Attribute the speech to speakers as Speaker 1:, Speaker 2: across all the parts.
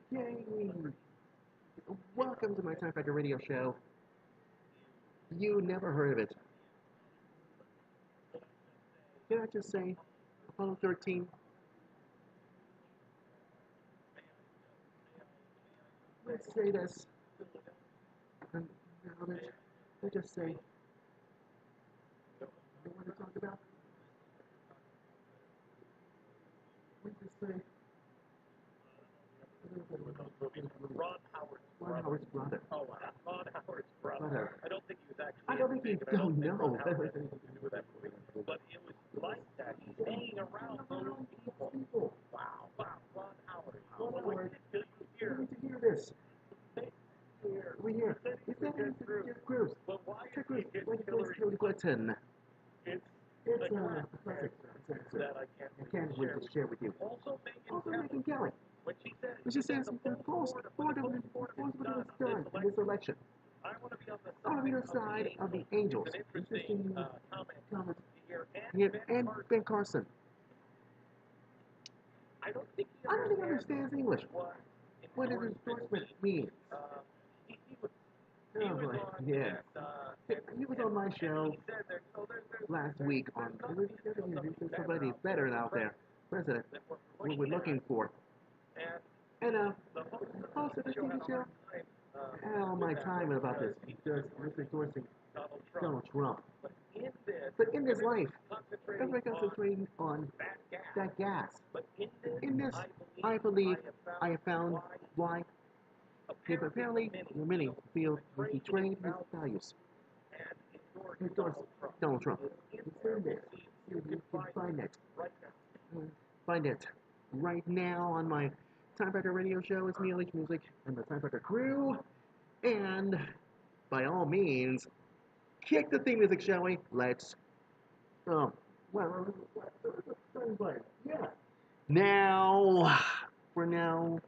Speaker 1: Yay! Welcome to my Time Factor radio show. You never heard of it. Can I just say, Apollo 13, let's say this. And now let's just say, you want to talk about? Let's just say, Ron Howard's brother.
Speaker 2: Oh, Ron Howard's brother.
Speaker 1: Brother.
Speaker 2: I don't think he was actually.
Speaker 1: I don't think you don't know.
Speaker 2: Ron Howard had anything to do with that movie, but it was like that. He's hanging around those people. Wow, Ron Howard.
Speaker 1: Ron Howard.
Speaker 2: Did you hear?
Speaker 1: You need to hear this.
Speaker 2: Here.
Speaker 1: We hear. It's not even Ted Cruz.
Speaker 2: But why
Speaker 1: Ted
Speaker 2: is
Speaker 1: Cruz.
Speaker 2: he
Speaker 1: Like
Speaker 2: Hillary
Speaker 1: Hillary Clinton.
Speaker 2: It's
Speaker 1: It's
Speaker 2: a
Speaker 1: a classic
Speaker 2: that I
Speaker 1: can't wait to share with you.
Speaker 2: Also,
Speaker 1: Also, Megan Kelly.
Speaker 2: when
Speaker 1: She says the polls support of what's done in this election.
Speaker 2: I want to be on
Speaker 1: I want to be on the side of the Angels.
Speaker 2: It's an interesting comment here.
Speaker 1: Yeah, and Ben Carson.
Speaker 2: I don't think
Speaker 1: I don't think he understands English. What does endorsement mean? Oh boy, yeah. He was on my show last week on somebody better out there, president, what we're looking for. And also the TV show, all my time about this, just endorsing Donald Trump. But in this life, everybody concentrating on that gas. In this, I believe I have found why apparently many feel he betrayed his values. Endorse Donald Trump. It's in there. You can find it. Find it right now on my Time Factor radio show. It's me, LH Music, and the Time Factor crew. And by all means, kick the theme music, shall we? Let's. Well, yeah. Now, for now.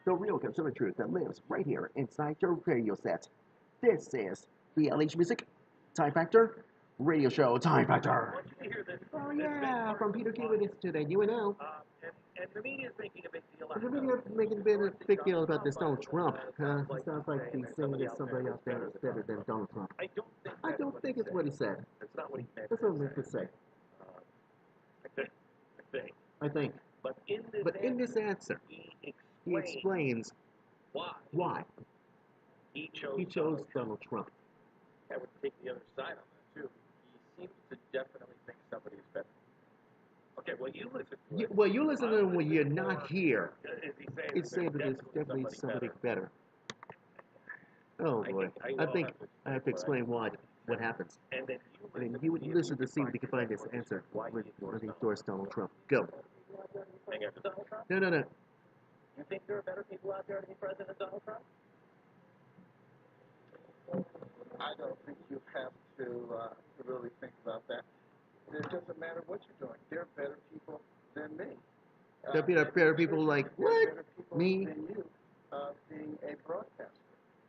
Speaker 1: The real consumer truth that lives right here inside your radio set. This is the LH Music Time Factor radio show. Time Factor. Oh yeah, from Peter Kiewit to the UNO.
Speaker 2: And the media is making a big deal.
Speaker 1: The media is making a big deal about this Donald Trump. It sounds like he's saying that somebody out there is better than Donald Trump. I don't think it's what he said.
Speaker 2: That's not what he meant.
Speaker 1: That's what he meant to say. I think. But in this answer, he explains why
Speaker 2: he
Speaker 1: chose Donald Trump.
Speaker 2: I would take the other side on that too. He seems to definitely think somebody is better. Okay, well you listen to it.
Speaker 1: Well, you listen to it when you're not here.
Speaker 2: It's saying
Speaker 1: that there's definitely somebody better. Oh boy, I think I have to explain what happens. And then you would listen to see if you can find this answer when he endorsed Donald Trump. Go.
Speaker 2: Hang after Donald Trump?
Speaker 1: No.
Speaker 2: You think there are better people out there to be president than Donald Trump?
Speaker 3: I don't think you have to really think about that. It doesn't matter what you're doing. There are better people than me.
Speaker 1: There'll be better people like, what? Me?
Speaker 3: Than you being a broadcaster.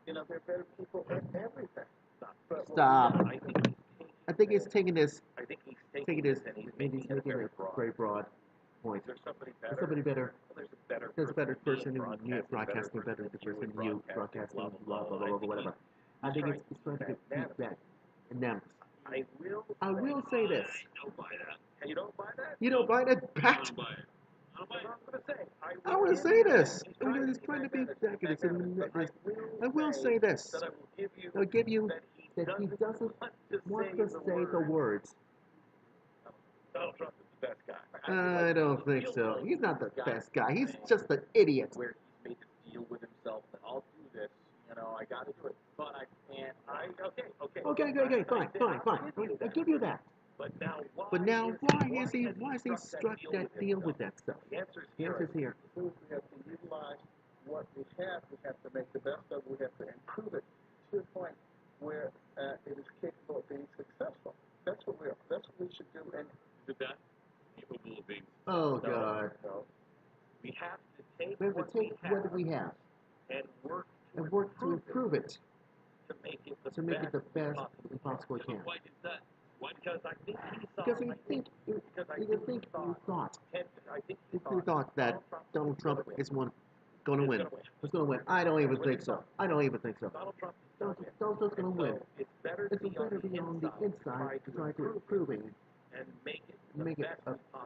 Speaker 3: You know, there are better people at everything.
Speaker 1: Stop. I think he's taking this,
Speaker 2: I think he's
Speaker 1: and he's making a very broad point.
Speaker 2: There's somebody
Speaker 1: There's
Speaker 2: better.
Speaker 1: There's a better person in you broadcasting, better than the person in you broadcasting, blah, blah, blah, whatever. I think it's trying to get feedback. Unanimous. I will say this.
Speaker 2: I don't buy that. You don't buy that?
Speaker 1: You don't buy that? Pat?
Speaker 2: I don't buy it. I don't buy it.
Speaker 1: I want to say this. He's trying to be executive. I will say this. I'll give you that he doesn't want to say the words.
Speaker 2: Donald Trump is the best guy.
Speaker 1: I don't think so. He's not the best guy. He's just an idiot.
Speaker 2: Where he's made this deal with himself that I'll do this. You know, I got to do it, but I can't.
Speaker 1: Okay, fine. I give you that.
Speaker 2: But now
Speaker 1: why is he struck that deal with that stuff?
Speaker 2: The answer's
Speaker 1: The answer's here.
Speaker 3: We have to utilize what we have. We have to make the best of it. We have to improve it to the point where it is capable of being successful. That's what we should do. And
Speaker 2: is that capable of being?
Speaker 1: Oh God.
Speaker 3: No.
Speaker 2: take
Speaker 1: We have to
Speaker 2: what
Speaker 1: take
Speaker 2: we
Speaker 1: what
Speaker 2: have
Speaker 1: we have
Speaker 2: and work
Speaker 1: and work to improve it,
Speaker 2: to make it the
Speaker 1: to make it the best we
Speaker 2: we
Speaker 1: possibly can.
Speaker 2: Why is that? Why? Because I think he saw.
Speaker 1: Because you think you thought you thought that Donald Trump is one going to win. Was going to win. I don't even think so. I don't even think so.
Speaker 2: Donald Trump
Speaker 1: Donald Trump's going to win.
Speaker 2: It's better
Speaker 1: It's better to be on the inside to try to improve it
Speaker 2: and make it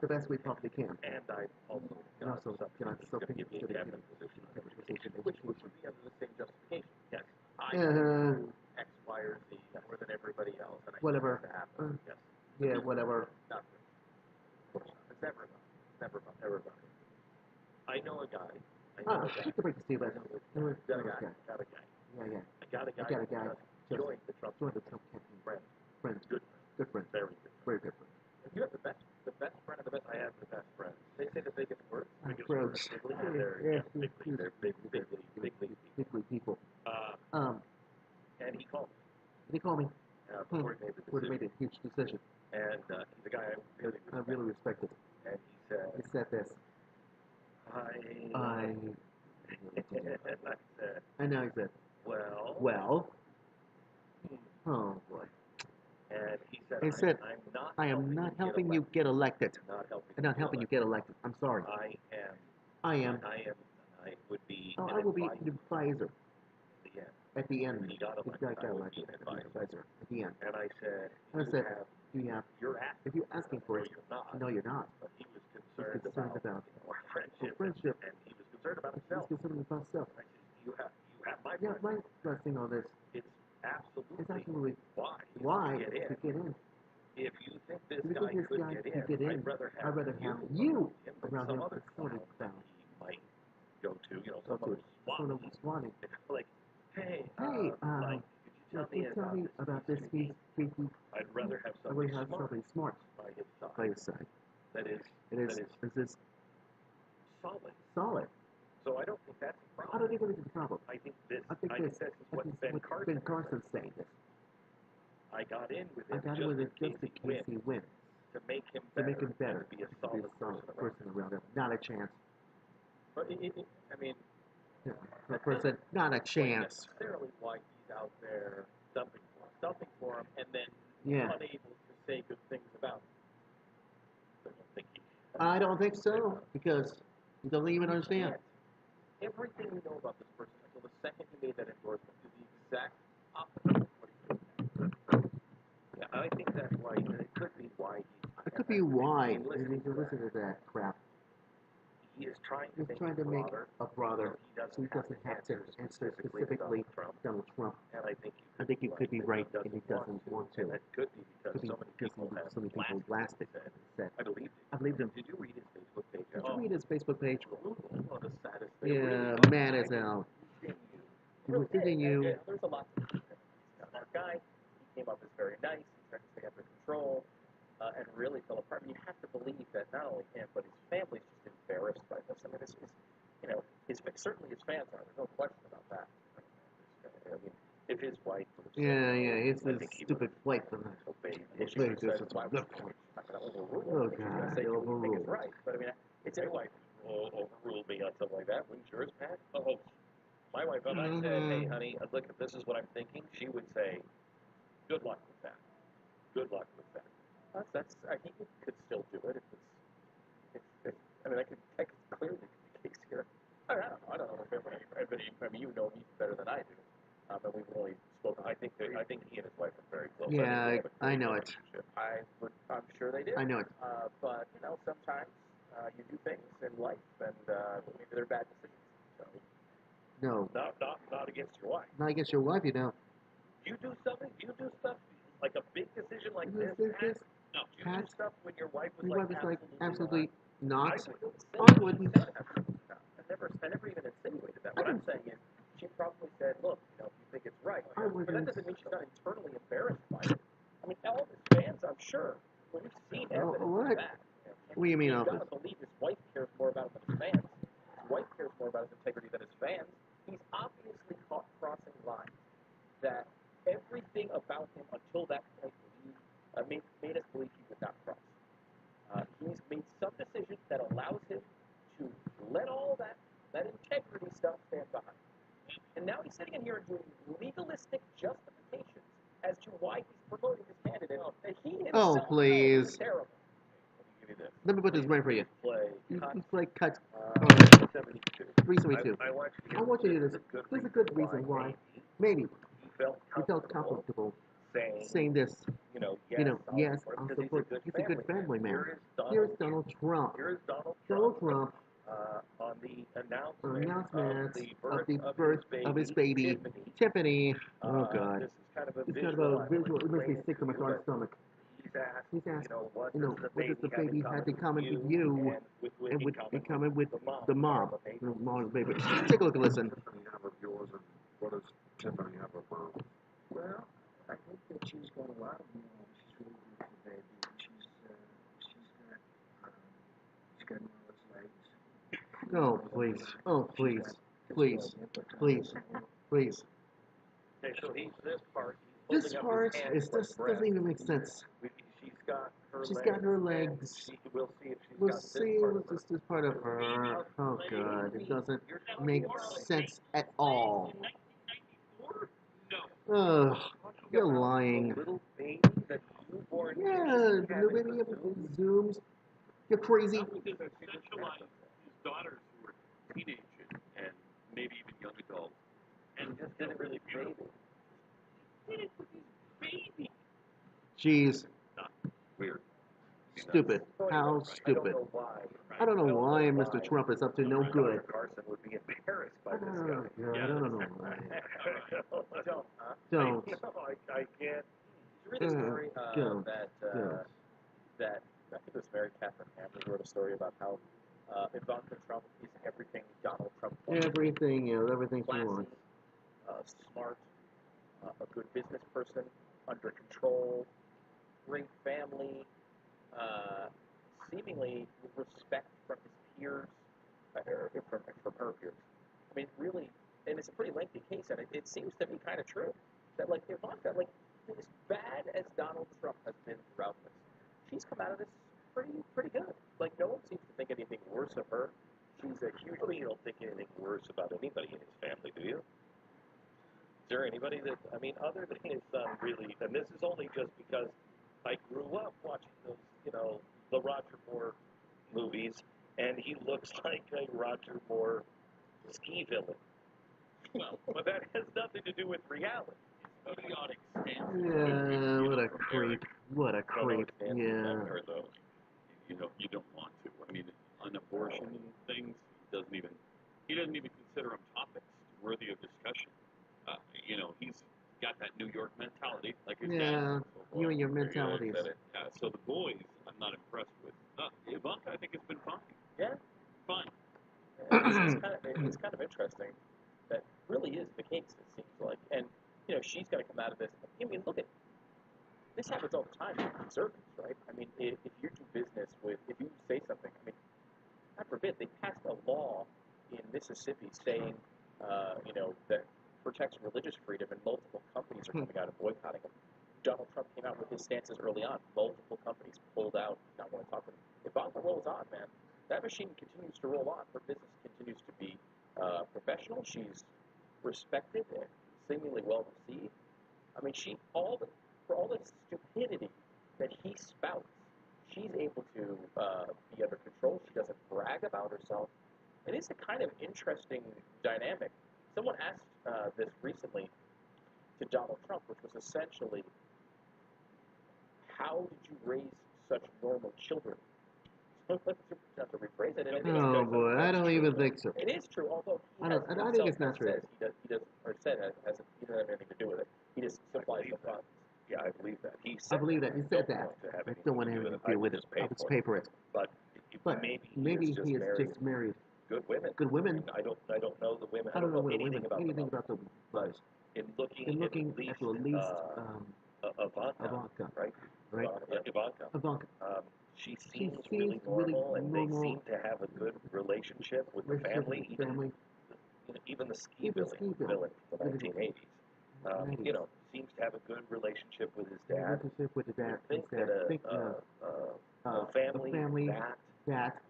Speaker 1: the best we possibly can.
Speaker 2: And I also
Speaker 1: And also, got something to
Speaker 2: give
Speaker 1: the
Speaker 2: me a cabinet position, which would be under the same justification. Yes, I X, Y, or Z more than everybody else, and I
Speaker 1: whatever.
Speaker 2: think it happen. Yes.
Speaker 1: Yeah, whatever.
Speaker 2: Not really. Of course not. It's never about. It's never about everybody. I know a guy.
Speaker 1: Hate to break the seal, but
Speaker 2: Got a guy.
Speaker 1: Yeah.
Speaker 2: I got a guy.
Speaker 1: Just
Speaker 2: Joined the Trump
Speaker 1: campaign.
Speaker 2: friend. Good friend. Very good.
Speaker 1: Very good friend.
Speaker 2: You have the best friend of the best. I have the best friend. They say the biggest word.
Speaker 1: Gross.
Speaker 2: They're big
Speaker 1: people.
Speaker 2: And he called me.
Speaker 1: They call me.
Speaker 2: Before he
Speaker 1: made a huge decision.
Speaker 2: And he's a guy I
Speaker 1: really respected.
Speaker 2: And
Speaker 1: he said this.
Speaker 2: I said,
Speaker 1: and now he said, well, oh boy.
Speaker 2: And
Speaker 1: he said, I am not helping you get elected. I'm not helping you get elected. I'm sorry. I
Speaker 2: would be.
Speaker 1: I will be an advisor. At the end,
Speaker 2: he got elected,
Speaker 1: advisor. At the end.
Speaker 2: And I said,
Speaker 1: you're asking for it. No, you're not.
Speaker 2: But he was concerned about our
Speaker 1: friendship.
Speaker 2: And he was concerned about himself.
Speaker 1: He was concerned about himself.
Speaker 2: I said, you have my
Speaker 1: my blessing on this.
Speaker 2: It's absolutely
Speaker 1: why to get in.
Speaker 2: If you think this guy could get in, I'd rather have
Speaker 1: you
Speaker 2: around
Speaker 1: him
Speaker 2: some other
Speaker 1: clown
Speaker 2: he might go to, some
Speaker 1: sort of swatting.
Speaker 2: Like, hey,
Speaker 1: could you tell me about this speech?
Speaker 2: I'd rather have
Speaker 1: somebody smart
Speaker 2: by his side. That is solid. So I don't think that's a problem.
Speaker 1: I don't think it's a problem.
Speaker 2: I think this is what Ben Carson's saying. I got in with him just in case he wins. To make him better. To be a solid person
Speaker 1: around him. Not a chance.
Speaker 2: But I mean,
Speaker 1: the person, not a chance.
Speaker 2: Necessarily why he's out there stumping for him, and then unable to say good things about him. I don't think so, because he doesn't even understand. Everything we know about this person until the second he made that endorsement is the exact opposite of what he did. Yeah, I think that's why. It could be why.
Speaker 1: It could be why. You need to listen to that crap.
Speaker 2: He is trying to
Speaker 1: make a broader, so he doesn't have to answer specifically Donald Trump.
Speaker 2: And I
Speaker 1: think you could be right, and he doesn't want to.
Speaker 2: That could be because
Speaker 1: so many people blasted said.
Speaker 2: I
Speaker 1: believed him.
Speaker 2: Did you read his Facebook page?
Speaker 1: Did you read his Facebook page?
Speaker 2: One of the saddest.
Speaker 1: Yeah, mad as hell. Within you.
Speaker 2: There's a lot to it. He's a smart guy. He came up as very nice. He's trying to stay under control. And really fell apart. I mean, you have to believe that not only him, but his family's just embarrassed by this. I mean, certainly his fans are. There's no question about that. I mean, if his wife was
Speaker 1: it's this stupid flight from that.
Speaker 2: If she said, why was
Speaker 1: oh, God, they overruled.
Speaker 2: Right. But I mean, it's your wife overruled me on something like that. Wouldn't yours, Pat? Oh, my wife, if I said, hey, honey, look, if this is what I'm thinking, she would say, good luck with that. Good luck with that. I think you could still do it if I mean, I could clearly be the case here. I don't know if everybody, I mean, you know me better than I do. And we've only spoken. I think he and his wife are very close.
Speaker 1: Yeah, I know it.
Speaker 2: I'm sure they do.
Speaker 1: I know it.
Speaker 2: But sometimes you do things in life, and maybe they're bad decisions. So
Speaker 1: no.
Speaker 2: Not against your wife.
Speaker 1: Not against your wife, You
Speaker 2: do something. You do stuff like a big decision like this. No, you do stuff when your wife was
Speaker 1: absolutely not.
Speaker 2: I wouldn't. I never even insinuated that. What I'm saying is, she probably said, look, if you think it's right. But that doesn't mean she's not internally embarrassed by it. I mean, all of his fans, I'm sure, we've seen evidence of that.
Speaker 1: What do you mean,
Speaker 2: You've got to believe his wife cares more about him than his fans. His wife cares more about his integrity than his fans. He's obviously caught crossing lines that everything about him until that point made us believe he would not cross. He's made some decision that allows him to let all that
Speaker 1: Oh, please.
Speaker 2: Terrible. Let me give you this.
Speaker 1: Let me put this right for you.
Speaker 2: Play
Speaker 1: You
Speaker 2: cut.
Speaker 1: play cut.
Speaker 2: Uh,
Speaker 1: Oh,
Speaker 2: 72.
Speaker 1: 372.
Speaker 2: I want you to
Speaker 1: I want you to do this.
Speaker 2: This
Speaker 1: There's a good reason why. Maybe
Speaker 2: he felt
Speaker 1: you felt
Speaker 2: comfortable
Speaker 1: comfortable
Speaker 2: saying,
Speaker 1: saying this.
Speaker 2: yes,
Speaker 1: I'll
Speaker 2: because
Speaker 1: support. He's a good family man.
Speaker 2: Here is
Speaker 1: Here's Donald Trump.
Speaker 2: Here is
Speaker 1: Donald Trump
Speaker 2: on the
Speaker 1: announcement
Speaker 2: of
Speaker 1: the
Speaker 2: the
Speaker 1: birth of his baby, Tiffany. Oh
Speaker 2: Uh,
Speaker 1: God.
Speaker 2: this is kind of a
Speaker 1: It's kind of
Speaker 2: visual.
Speaker 1: a visual. It makes me sick to my
Speaker 2: but
Speaker 1: stomach.
Speaker 2: he's asked,
Speaker 1: What does the baby have in common with you and with in common with the mom? The mom's baby. Take a look and listen.
Speaker 3: Tiffany have of yours, and what does Tiffany have of mom? Well, I think that she's got a lot of she's really good for the baby. She's got Noah's legs.
Speaker 1: Oh please. Oh please. Please. Please. Please.
Speaker 2: Okay, so this part.
Speaker 1: This part is just doesn't even make sense. She's got her legs.
Speaker 2: We'll see if she's
Speaker 1: We'll
Speaker 2: got
Speaker 1: see what's this part of her. Oh God, it doesn't make sense at all. Ugh, you're lying.
Speaker 2: little baby, that newborn
Speaker 1: Yeah, the new baby of Zooms. You're crazy.
Speaker 4: Because it sexualized his daughters who were teenagers and maybe even young adults.
Speaker 2: and just didn't really baby.
Speaker 4: Did it with his baby.
Speaker 1: Jeez,
Speaker 4: Not weird.
Speaker 1: stupid. How stupid. I don't know why Mr. Trump is up to no good.
Speaker 2: Carson would be embarrassed by
Speaker 1: I
Speaker 2: this
Speaker 1: don't
Speaker 2: guy.
Speaker 1: know. I don't know why.
Speaker 2: Don't, huh?
Speaker 1: Don't.
Speaker 2: I can't. Did you read the story
Speaker 1: Don't.
Speaker 2: that I think it was Mary Catherine Hamlin wrote a story about how Ivanka Trump is everything Donald Trump wants.
Speaker 1: Everything, everything she
Speaker 2: Classy,
Speaker 1: wants.
Speaker 2: smart, a good business person, under control, great family, seemingly respect from his peers, from her peers. I mean, really, and it's a pretty lengthy case, and it seems to be kind of true that like Ivanka, like as bad as Donald Trump has been throughout this, she's come out of this pretty good. Like no one seems to think anything worse of her. She's a huge. Well, you don't think anything worse about anybody in his family, do you? Is there anybody that other than his son, really? And this is only just because I grew up watching those, the Roger Moore movies, and he looks like a Roger Moore ski villain. Well, but that has nothing to do with reality. It's idiotic stance.
Speaker 1: Yeah, what a creep. What a creep. Yeah.
Speaker 4: Or though, you don't want to. I mean, on abortion and things, he doesn't even consider them topics worthy of discussion. He's got that New York mentality, like his
Speaker 1: Yeah,
Speaker 4: dad.
Speaker 1: you and your mentalities.
Speaker 4: So the boys, I'm not impressed with. Ivanka, I think it's been fine.
Speaker 2: Yeah,
Speaker 4: Fine.
Speaker 2: it's kind of interesting. That really is the case. It seems like, and she's going to come out of this. I mean, look at this happens all the time with conservatives, right? I mean, if you do business with, if you say something, I mean, God forbid, they passed a law in Mississippi saying, that protects religious freedom, and multiple companies are coming out and boycotting them. Donald Trump came out with his stances early on. Multiple companies pulled out, not want to talk to him. Ivanka rolls on, man. That machine continues to roll on. Her business continues to be professional. She's respected and seemingly well received. I mean, for all the stupidity that he spouts, she's able to be under control. She doesn't brag about herself. It is a kind of interesting dynamic. Someone asked this recently to Donald Trump, which was essentially, how did you raise such normal children? So let's have to rephrase it. And I think
Speaker 1: Oh boy, I don't even think so.
Speaker 2: it is true, although
Speaker 1: I think it's not true.
Speaker 2: he doesn't, or said he doesn't have anything to do with it. He just supplies the funds. Yeah, I believe that. He said
Speaker 1: I believe that. He said that. I don't want anything to do with it. I'll just pay for it.
Speaker 2: But
Speaker 1: maybe he is just married.
Speaker 2: Good women.
Speaker 1: Good women.
Speaker 2: I don't know the women.
Speaker 1: I don't know
Speaker 2: anything about
Speaker 1: the
Speaker 2: but in looking at least Ivanka, right? Ivanka. She seems really normal, and they seem to have a good relationship with the family. Even the ski villain from the 1980s. Seems to have a good relationship with his dad. I think that a family
Speaker 1: that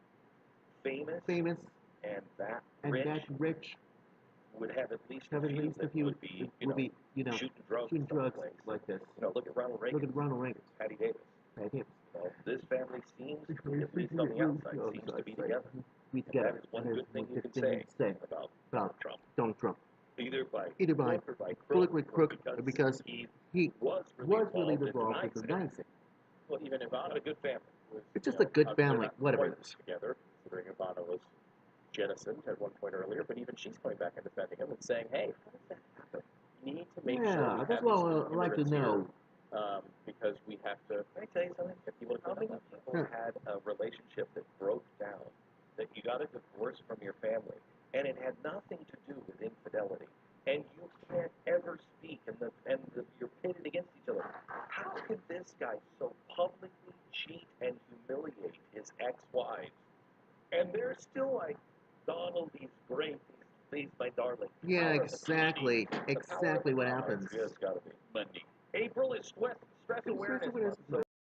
Speaker 2: famous and that rich would have at least a few that would be shooting drugs
Speaker 1: like this.
Speaker 2: Look at Ronald Reagan.
Speaker 1: Look at Ronald Reagan.
Speaker 2: Patty Davis. Well, this family seems, at least on the outside, seems to be together.
Speaker 1: We
Speaker 2: And that is one good thing you can say about Trump.
Speaker 1: Donald Trump.
Speaker 2: Either by
Speaker 1: Crook
Speaker 2: or by
Speaker 1: crook, because
Speaker 2: he
Speaker 1: was
Speaker 2: was
Speaker 1: really
Speaker 2: really
Speaker 1: involved
Speaker 2: involved
Speaker 1: with
Speaker 2: in
Speaker 1: the
Speaker 2: denying
Speaker 1: dancing.
Speaker 2: Well, even Ivana, a good family. Was,
Speaker 1: It's just a good family, whatever it is.
Speaker 2: Together, considering Ivana was jettisoned at one point earlier, but even she's coming back and defending him and saying, hey, how does that happen? You need to make sure we have
Speaker 1: that's
Speaker 2: these
Speaker 1: what I'd like to
Speaker 2: immigrants
Speaker 1: know.
Speaker 2: here, because we have to, can I tell you something? How many people had a relationship that broke down, that you got a divorce from your family, and it had nothing to do with infidelity, and you can't ever speak, and you're pitted against each other. How could this guy so publicly cheat and humiliate his ex-wives? And they're still like, Donald, he's great, he's my darling.
Speaker 1: Yeah,
Speaker 2: Power of the
Speaker 1: exactly.
Speaker 2: comedy. The power of
Speaker 1: Exactly
Speaker 2: the
Speaker 1: what
Speaker 2: comedy.
Speaker 1: happens.
Speaker 2: It's just gotta be Monday. April is Stress Awareness Month, so